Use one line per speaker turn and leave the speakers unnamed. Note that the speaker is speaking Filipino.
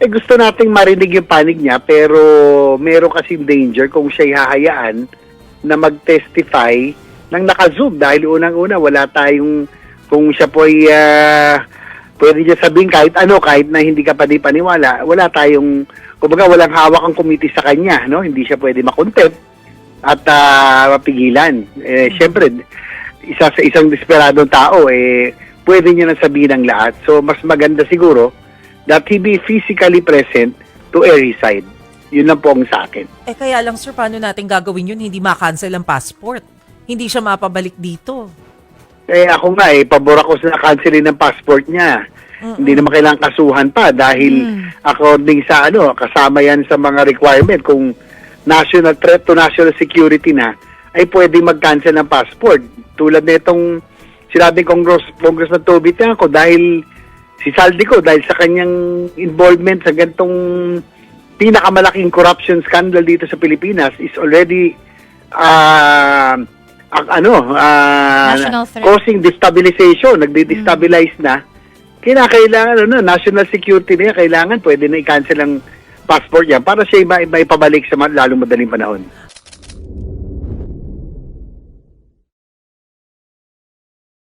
gusto nating marinig yung panig niya, pero meron kasing danger kung siya'y hahayaan na mag-testify ng naka-zoom dahil unang-una wala tayong, kung siya po ay pwede niya sabihin kahit ano, kahit na hindi ka paniwala, wala tayong, kumbaga walang hawak ang committee sa kanya, no? Hindi siya pwede makontempt at mapigilan. Siyempre, isa sa isang desperadong tao, pwede niya na sabihin ang lahat. So, mas maganda siguro that he be physically present to air his side. Yun lang po ang sa akin.
Kaya lang sir, paano natin gagawin yun? Hindi ma-cancel ang passport. Hindi siya mapabalik dito.
Ako nga pabor ako sa cancelin ng passport niya. Hindi naman kailangang kasuhan pa dahil according sa kasama yan sa mga requirement kung national threat to national security na, ay pwede mag-cancel ng passport. Tulad nitong sinabi Congressman Toby Tiangco dahil si Saldico dahil sa kanyang involvement sa ganitong pinakamalaking corruption scandal dito sa Pilipinas is already
National threat.
causing destabilization, nagde-destabilize na. Kailangan national security niya, kailangan pwede na i-cancel ang passport niya para siya may pabalik sa lalong madaling panahon.